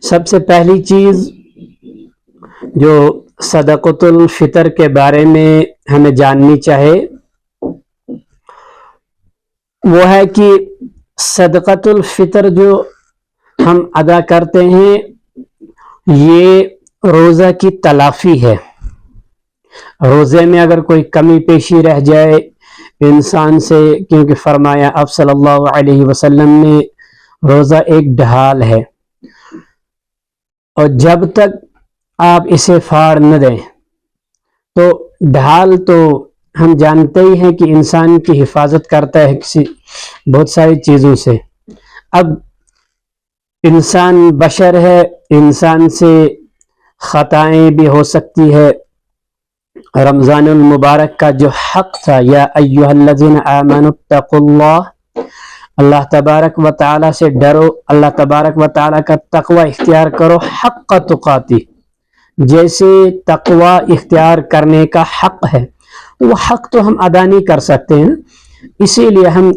سب سے پہلی چیز جو صدقۃ الفطر کے بارے میں ہمیں جاننی چاہے وہ ہے کہ صدقۃ الفطر جو ہم ادا کرتے ہیں یہ روزہ کی تلافی ہے۔ روزے میں اگر کوئی کمی پیشی رہ جائے انسان سے، کیونکہ فرمایا آپ صلی اللہ علیہ وسلم نے روزہ ایک ڈھال ہے، اور جب تک آپ اسے پھاڑ نہ دیں تو ڈھال تو ہم جانتے ہی ہیں کہ انسان کی حفاظت کرتا ہے کسی بہت ساری چیزوں سے۔ اب انسان بشر ہے، انسان سے خطائیں بھی ہو سکتی ہے۔ رمضان المبارک کا جو حق تھا، یا ایھا الذین آمنوا اتقوا اللہ، اللہ تبارک و تعالی سے ڈرو، اللہ تبارک و تعالی کا تقوی اختیار کرو حق تقاتی، جیسے تقوی اختیار کرنے کا حق ہے، تو وہ حق تو ہم ادا نہیں کر سکتے ہیں۔ اسی لیے ہم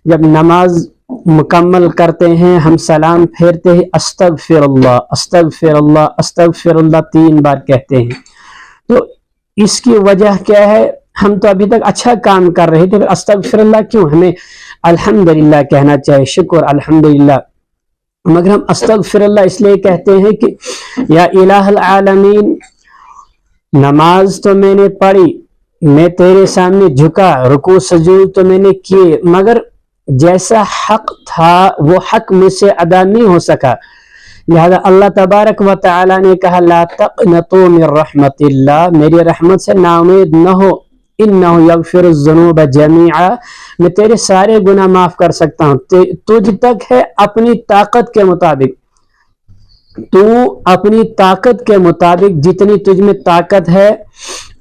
جب نماز مکمل کرتے ہیں ہم سلام پھیرتے ہیں استغفر اللہ استغفر اللہ استغفر اللہ 3 بار کہتے ہیں۔ تو اس کی وجہ کیا ہے؟ ہم تو ابھی تک اچھا کام کر رہے تھے، استغفر اللہ کیوں؟ ہمیں الحمدللہ کہنا چاہیے، شکر الحمدللہ، مگر ہم استغفر اللہ اس لیے کہتے ہیں کہ یا الہ العالمین، نماز تو میں نے پڑھی، میں تیرے سامنے جھکا، رکوع سجود تو میں نے کیے، مگر جیسا حق تھا وہ حق مجھ سے ادا نہیں ہو سکا، لہذا اللہ تبارک و تعالی نے کہا لا تقنطوا من رحمت اللہ، میری رحمت سے نا امید نہ ہو، انہ یغفر الذنوب جمیعا، میں تیرے سارے گناہ معاف کر سکتا ہوں، تجھ تک ہے اپنی طاقت کے مطابق، تو اپنی طاقت کے مطابق جتنی تجھ میں طاقت ہے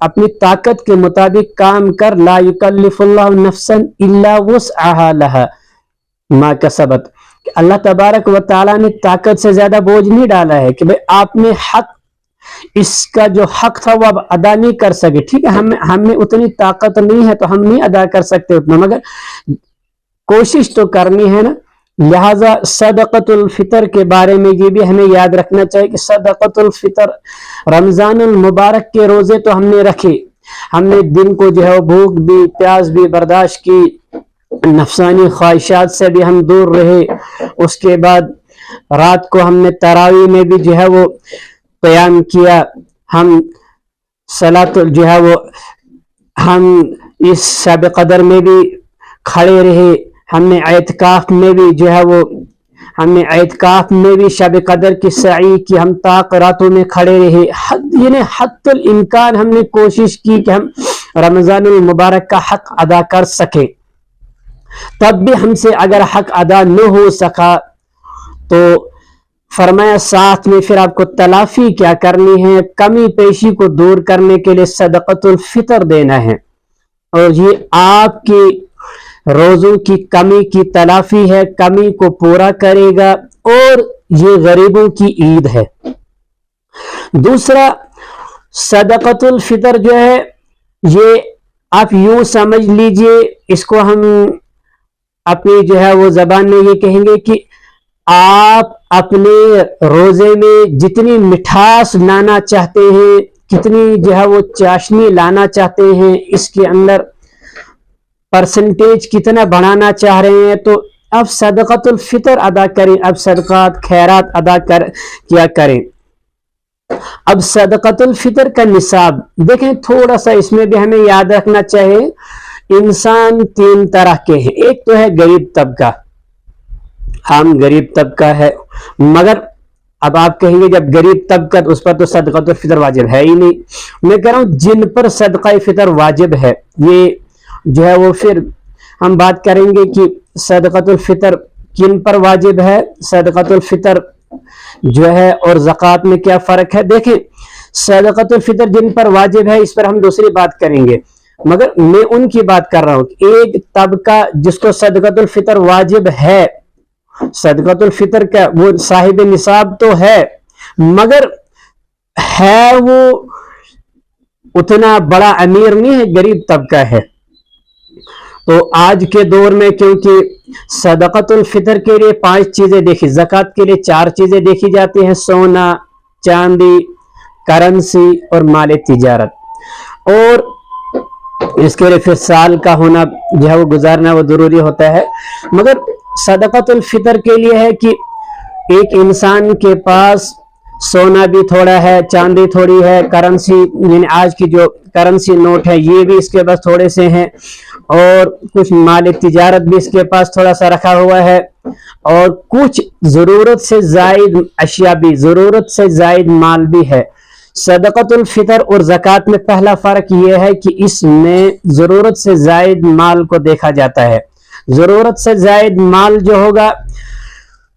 اپنی طاقت کے مطابق کام کر، لا یکلف اللہ نفسا الا وسعها لها ما کسبت، اللہ تبارک و تعالیٰ نے طاقت سے زیادہ بوجھ نہیں ڈالا ہے کہ بھئی آپ نے حق، اس کا جو حق تھا وہ اب ادا نہیں کر سکے، ٹھیک ہے ہم میں اتنی طاقت نہیں ہے تو ہم نہیں ادا کر سکتے اتنا، مگر کوشش تو کرنی ہے نا۔ لہٰذا صدقۃ الفطر کے بارے میں یہ بھی ہمیں یاد رکھنا چاہیے کہ صدقۃ الفطر، رمضان المبارک کے روزے تو ہم نے رکھے، ہم نے دن کو جو ہے بھوک بھی پیاس بھی برداشت کی، نفسانی خواہشات سے بھی ہم دور رہے، اس کے بعد رات کو ہم نے تراویح میں بھی جو ہے وہ قیام کیا، ہم صلاۃ جو ہے وہ ہم اس شب قدر میں بھی کھڑے رہے، ہم نے اعتکاف میں بھی جو ہے وہ اعتکاف میں بھی شب قدر کی سعی کی، ہم طاق راتوں میں کھڑے رہے، یعنی حتی الامکان ہم نے کوشش کی کہ ہم رمضان المبارک کا حق ادا کر سکے۔ تب بھی ہم سے اگر حق ادا نہ ہو سکا تو فرمایا ساتھ میں پھر آپ کو تلافی کیا کرنی ہے، کمی پیشی کو دور کرنے کے لیے صدقۃ الفطر دینا ہے، اور یہ آپ کے روزوں کی کمی کی تلافی ہے، کمی کو پورا کرے گا، اور یہ غریبوں کی عید ہے۔ دوسرا، صدقۃ الفطر جو ہے یہ آپ یوں سمجھ لیجئے، اس کو ہم اپنی جو ہے وہ زبان میں یہ کہیں گے کہ آپ اپنے روزے میں جتنی مٹھاس لانا چاہتے ہیں، کتنی جو ہے وہ چاشنی لانا چاہتے ہیں، اس کے اندر پرسنٹیج کتنا بڑھانا چاہ رہے ہیں، تو اب صدقۃ الفطر ادا کریں، اب صدقات خیرات ادا کیا کریں۔ اب صدقۃ الفطر کا نصاب دیکھیں، تھوڑا سا اس میں بھی ہمیں یاد رکھنا چاہیے، انسان 3 طرح کے ہیں، ایک تو ہے غریب طبقہ، عام غریب طبقہ ہے، مگر اب آپ کہیں گے جب غریب طبقہ اس پر تو صدقۃ الفطر واجب ہے ہی نہیں، میں کہہ رہا ہوں جن پر صدقہ فطر واجب ہے، یہ جو ہے وہ پھر ہم بات کریں گے کہ صدقۃ الفطر کن پر واجب ہے، صدقۃ الفطر جو ہے اور زکوٰۃ میں کیا فرق ہے۔ دیکھیں صدقۃ الفطر جن پر واجب ہے اس پر ہم دوسری بات کریں گے، مگر میں ان کی بات کر رہا ہوں، ایک طبقہ جس کو صدقۃ الفطر واجب ہے، صدقۃ الفطر کا وہ صاحب نصاب تو ہے، مگر ہے وہ اتنا بڑا امیر نہیں ہے، غریب طبقہ ہے، तो आज के दौर में क्योंकि सदक़तुल फितर के लिए 5 चीजें देखी, ज़कात के लिए 4 चीजें देखी जाती हैं, सोना, चांदी, करेंसी और माल तिजारत, और इसके लिए फिर साल का होना जो है वो गुजारना वो जरूरी होता है। मगर सदक़तुल फितर के लिए है कि एक इंसान के पास सोना भी थोड़ा है, चांदी थोड़ी है, करेंसी यानी आज की जो करेंसी नोट है ये भी इसके पास थोड़े से हैं, और कुछ माल तिजारत भी इसके पास थोड़ा सा रखा हुआ है, और कुछ जरूरत से जायद अशिया भी, जरूरत से जायद माल भी है। सदक़तुल फितर और ज़कात में पहला फर्क यह है कि इसमें जरूरत से जायद माल को देखा जाता है। जरूरत से जायद माल जो होगा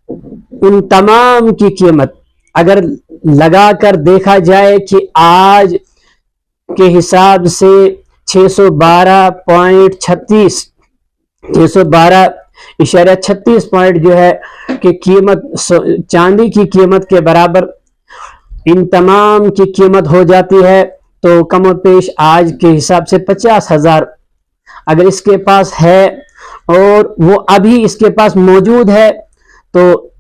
उन तमाम की कीमत अगर लगा कर देखा जाए कि आज के हिसाब से 612.36 पॉइंट जो है कि कीमत चांदी की कीमत के बराबर इन तमाम की कीमत हो जाती है। तो कम और पेश आज के हिसाब से 50,000 अगर इसके पास है और वो अभी इसके पास मौजूद है, तो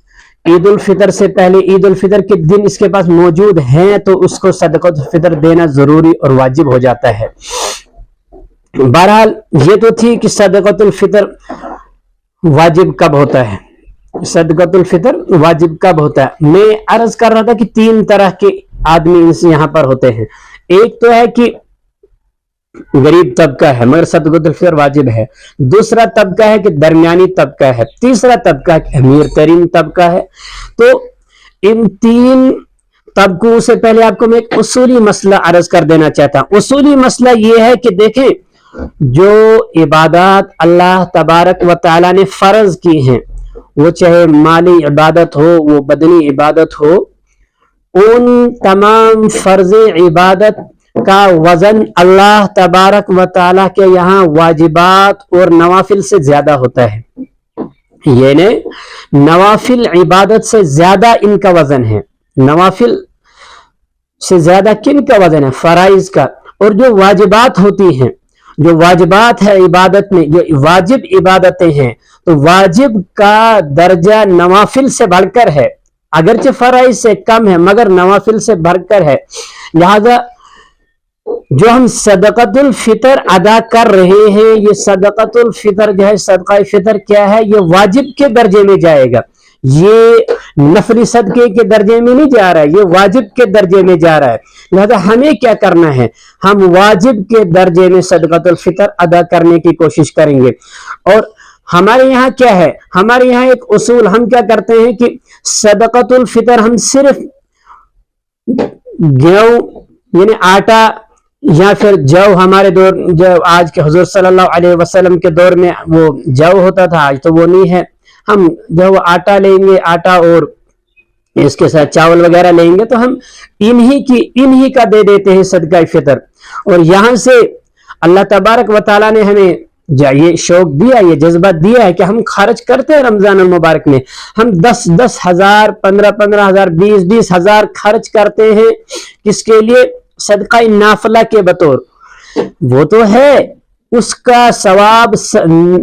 ईद उल फितर से पहले, ईद उल फितर के दिन इसके पास मौजूद हैं, तो उसको सदक़तुल फितर देना जरूरी और वाजिब हो जाता है। बहरहाल ये तो थी कि सदक़तुल फितर वाजिब कब होता है, सदक़तुल फितर वाजिब कब होता है। मैं अर्ज कर रहा था कि 3 तरह के आदमी यहाँ पर होते हैं। एक तो है कि गरीब तबका है मगर सदक़तुल फितर वाजिब है, दूसरा तबका है कि दरमियानी तबका है, तीसरा तबका है अमीर तरीन तबका है। तो इन 3 तबकों से पहले आपको मैं एक उसूली मसला अर्ज कर देना चाहता हूं। उसूली मसला यह है कि देखें, जो इबादत अल्लाह तबारक व तआला ने फर्ज की हैं, वो चाहे माली इबादत हो, वो बदनी इबादत हो, उन तमाम फर्ज इबादत का वजन अल्लाह तबारक व तआला के यहाँ वाजिबात और नवाफिल से ज्यादा होता है। यानी नवाफिल इबादत से ज्यादा इनका वजन है। नवाफिल से ज्यादा किन का वजन है? फराइज का। और जो वाजिबात होती हैं, जो वाजिबात है इबादत में, जो वाजिब इबादतें हैं, तो वाजिब का दर्जा नवाफिल से बढ़कर है, अगरचे फराइज से कम है मगर नवाफिल से बढ़कर है। लिहाजा जो हम सदक़तुल फितर अदा कर रहे हैं, ये सदक़तुल फितर जो है, सदक़ा फितर क्या है, ये वाजिब के दर्जे में जाएगा, ये नफली सदके के दर्जे में नहीं जा रहा है, ये वाजिब के दर्जे में जा रहा है। लिहाजा हमें क्या करना है, हम वाजिब के दर्जे में सदक़तुल फितर अदा करने की कोशिश करेंगे। और हमारे यहाँ क्या है, हमारे यहाँ एक उसूल, हम क्या करते हैं कि सदक़तुल फितर हम सिर्फ गेहूं यानी आटा या फिर जौ, हमारे दौर जो आज के हुजूर सल्लल्लाहु अलैहि वसल्लम के दौर में वो जौ होता था, आज तो वो नहीं है। हम जो आटा लेंगे, आटा और इसके साथ चावल वगैरह लेंगे, तो हम इन्हीं का दे देते हैं सदका फितर। और यहाँ से अल्लाह तबारक व तआला ने हमें ये शौक दिया, ये जज्बा दिया है कि हम खर्च करते हैं रमजान मुबारक में, हम 10-10 हजार, 15-15 हजार, 20-20 हजार खर्च करते हैं। किसके लिए? सदका नाफला के बतौर। वो तो है, उसका सवाब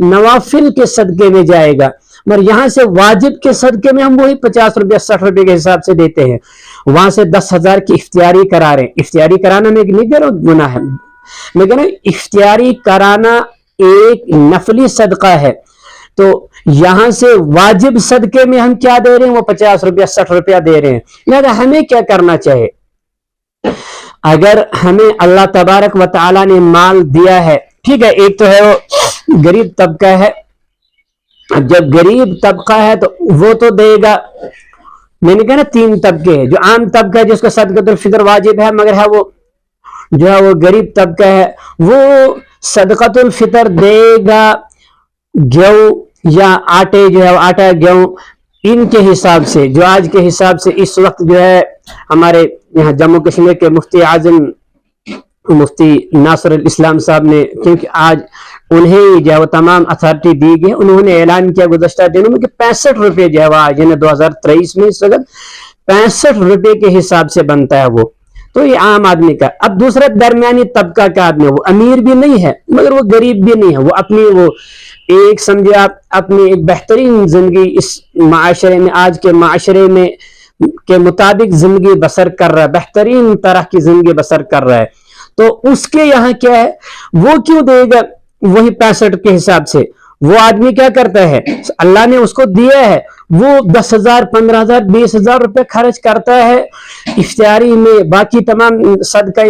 नवाफिल के सदके में जाएगा, मगर यहाँ से वाजिब के सदके में हम वही 50 रुपया 60 रुपये के हिसाब से देते हैं। वहां से 10 हजार की इख्तियारी करा रहे हैं। इख्तियारी कराना मैं नहीं कह रहा हूं गुनाह है, मैं कह रहा हूं इख्तियारी कराना एक नफली सदका है। तो यहां से वाजिब सदके में हम क्या दे रहे हैं, वो 50 रुपया 60 रुपया दे रहे हैं। लिहाजा हमें क्या करना चाहिए, अगर हमें अल्लाह तबारक व तआला ने माल दिया है, ठीक है, एक तो है वो गरीब तबका है। अब जब गरीब तबका है तो वो तो देगा, मैंने कहा ना 3 तबके हैं। जो आम तबका है जिसका सदक़तुल फितर वाजिब है मगर है वो जो है वो गरीब तबका है, वो सदक़तुल फितर देगा गेहूं या आटे, जो है आटा गेहूं इनके हिसाब से, जो आज के हिसाब से इस वक्त जो है हमारे यहाँ जम्मू कश्मीर के मुफ्ती आजम मुफ्ती नासिरुल इस्लाम साहब ने, क्योंकि आज उन्हें जो है वो तमाम अथॉरिटी दी गई, उन्होंने ऐलान किया गुज़श्ता दिनों में कि 65 रुपये जो है आज 2023 में इस वक्त 65 रुपये के हिसाब से बनता है वो تو ये आम आदमी का। अब दूसरा दरमियानी तबका का आदमी, वो अमीर भी नहीं है मगर वो गरीब भी नहीं है, वो अपनी वो एक समझे आप अपनी एक बेहतरीन जिंदगी इस माशरे में, आज के माशरे में के मुताबिक जिंदगी बसर कर रहा है, बेहतरीन तरह की जिंदगी बसर कर रहा है। तो उसके यहाँ क्या है, वो क्यों देगा वही 65 के हिसाब से? वो आदमी क्या करता है, अल्लाह ने उसको दिया है, वो 10,000 15,000 20,000 रुपए खर्च करता है इफ्तियारी में, बाकी तमाम सदका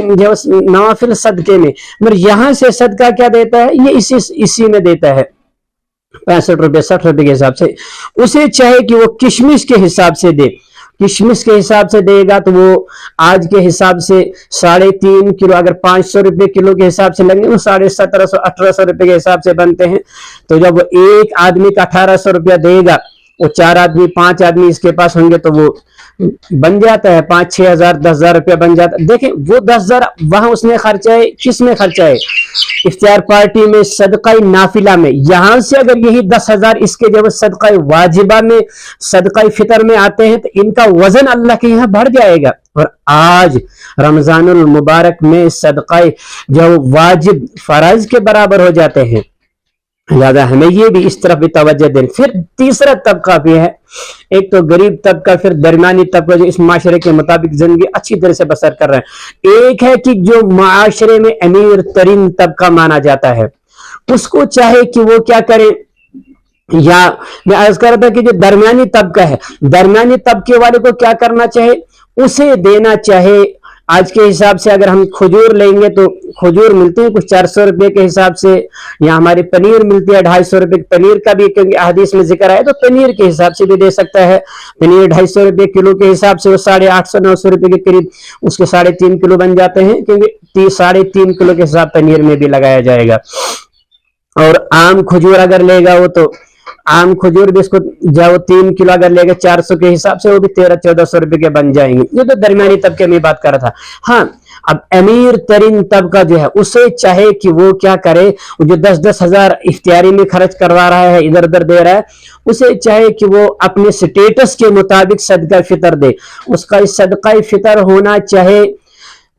नवाफिल सदके में, मगर यहाँ से सदका क्या देता है, ये इसी में देता है 65 रुपए 60 रुपए के हिसाब से। उसे चाहे कि वो किशमिश के हिसाब से दे, किशमिश के हिसाब से देगा तो वो आज के हिसाब से 3.5 किलो, अगर 500 रुपए किलो के हिसाब से लेंगे वो 1750 1800 रुपए के हिसाब से बनते हैं। तो जब वो एक आदमी का 1800 रुपया देगा, वो 4 आदमी 5 आदमी इसके पास होंगे तो वो बन जाता है 5-6 हजार 10,000 रुपया बन जाता है। देखें वो 10,000 वहां उसने खर्चा है, किस में खर्चा है, इफ्तियार पार्टी में, सदका नाफिला में। यहां से अगर यही 10,000 इसके जब सदका वाजिबा में, सदका फितर में आते हैं तो इनका वजन अल्लाह के यहाँ बढ़ जाएगा। और आज रमजानुल मुबारक में सदका जो वाजिब फराज के बराबर हो जाते हैं, लिहाजा हमें ये भी इस तरफ भी तवज्जो दें। फिर तीसरा तबका भी है, एक तो गरीब तबका, फिर दरमियानी तबका जो इस माशरे के मुताबिक जिंदगी अच्छी तरह से बसर कर रहा है। एक है कि जो माशरे में अमीर तरीन तबका माना जाता है, उसको चाहे कि वो क्या करे, या मैं अर्ज कर रहा था कि जो दरमियानी तबका है, दरमियानी तबके वाले को क्या करना चाहे, उसे देना चाहे। आज के हिसाब से अगर हम खजूर लेंगे तो खजूर मिलते हैं कुछ 400 रुपए के हिसाब से, या हमारी पनीर मिलती है 250 रुपए। पनीर का भी क्योंकि हदीस में जिक्र है तो पनीर के हिसाब से भी दे सकता है। पनीर 250 रुपए किलो के हिसाब से वो 850-900 रुपए के करीब उसके 3.5 किलो बन जाते हैं, क्योंकि 3.5 किलो के हिसाब पनीर में भी लगाया जाएगा। और आम खजूर अगर लेगा वो तो आम खजूर भी इसको जब 3 किलो अगर लेगा 400 के हिसाब से वो भी 1300-1400 रुपए के बन जाएंगे। ये तो दरमियानी तबके में बात कर रहा था। हाँ, अब अमीर तरीन तबका जो है उसे चाहे कि वो क्या करे, जो 10-10 हजार इफ्तियारी में खर्च करवा रहा है, इधर उधर दे रहा है, उसे चाहे कि वो अपने स्टेटस के मुताबिक सदका फितर दे। उसका सदका फितर होना चाहे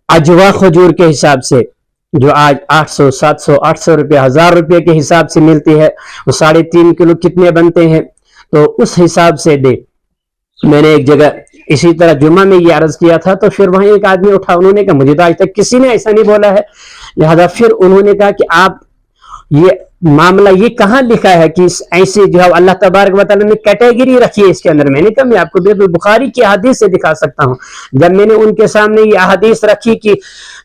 अजवा खजूर के हिसाब से, जो आज 800 700 800 रुपये 1000 रुपये के हिसाब से मिलती है, वो 3.5 किलो कितने बनते हैं, तो उस हिसाब से दे। मैंने एक जगह इसी तरह जुम्मा में ये अर्ज किया था, तो फिर वहां एक आदमी उठा, उन्होंने कहा मुझे तो आज तक किसी ने ऐसा नहीं बोला है, लिहाजा फिर उन्होंने कहा कि आप ये मामला ये कहाँ लिखा है कि ऐसे जो है अल्लाह तबारक व तआला ने कैटेगरी रखी है इसके अंदर। मैंने कहा मैं आपको बिल्कुल बुखारी की हदीस से दिखा सकता हूँ। जब मैंने उनके सामने ये हदीस रखी कि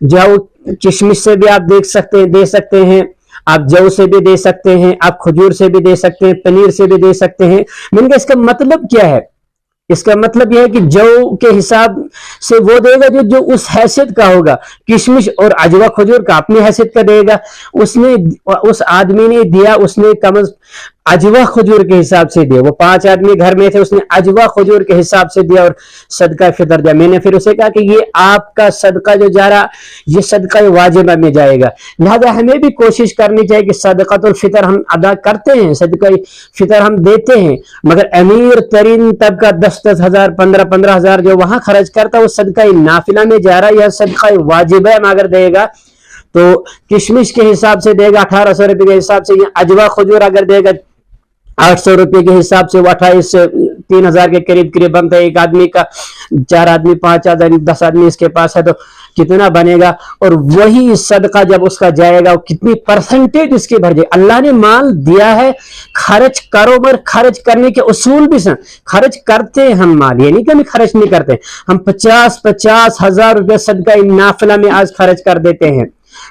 जो किशमिश से भी आप देख सकते हैं, दे सकते हैं, आप जौ से भी दे सकते हैं, आप खजूर से भी दे सकते हैं, पनीर से भी दे सकते हैं। मैंने कहा इसका मतलब क्या है, इसका मतलब यह है कि जौ के हिसाब से वो देगा जो उस हैसियत का होगा, किशमिश और अजवा खजूर का अपनी हैसियत का देगा। उसने उस आदमी ने दिया, उसने कम अजवा खजूर के हिसाब से दिया। वो 5 आदमी घर में थे, उसने अजवा खजूर के हिसाब से दिया और सदका फितर दिया। मैंने फिर उसे कहा कि ये आपका सदका जो जा रहा, ये सदका वाजिबा में जाएगा। लिहाजा हमें भी कोशिश करनी चाहिए कि सदकातुल फितर हम अदा करते हैं, सदका फितर हम देते हैं, मगर अमीर तरीन तबका 10-10 हजार 15-15 हजार जो वहां खर्च करता है वो सदका नाफिला में जा रहा है, यह सदका वाजिबा में अगर देगा तो किशमिश के हिसाब से देगा 1800 रुपए के हिसाब से, अजवा खजूर अगर देगा 800 रुपए के हिसाब से, वो 28 से 3,000 के करीब बनता है। एक आदमी का 4 आदमी 5 आदमी 10 आदमी इसके पास है तो कितना बनेगा। और वही सदका जब उसका जाएगा कितनी परसेंटेज इसकी भर जाए। अल्लाह ने माल दिया है, खर्च करो, मगर खर्च करने के उसूल भी खर्च करते हैं हम माल, ये नहीं कि हम खर्च नहीं करते। हम 50-50 हजार रुपये सदका नाफिला में आज खर्च कर देते हैं,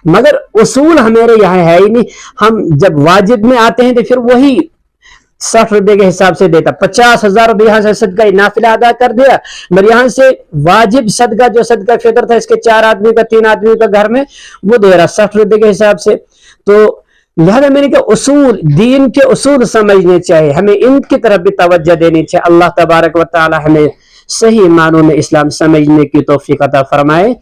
मगर उसूल हमारे यहाँ है ही नहीं। हम जब वाजिब में आते हैं तो फिर वही 60 रुपए के हिसाब से देता, 50,000 रुपये यहाँ से सदका नाफिला अदा कर दिया, मगर यहाँ से वाजिब सदका जो सदका फितर था इसके 4 आदमी का 3 आदमी का घर में वो दे रहा 60 रुपए के हिसाब से। तो लिहाजा मैंने कहा उसूल, दीन के उसूल समझने चाहिए, हमें इनकी तरफ भी तवज्जो देनी चाहिए। अल्लाह तबारक व तआला हमें सही मानों में इस्लाम समझने की तौफीक अता फरमाए।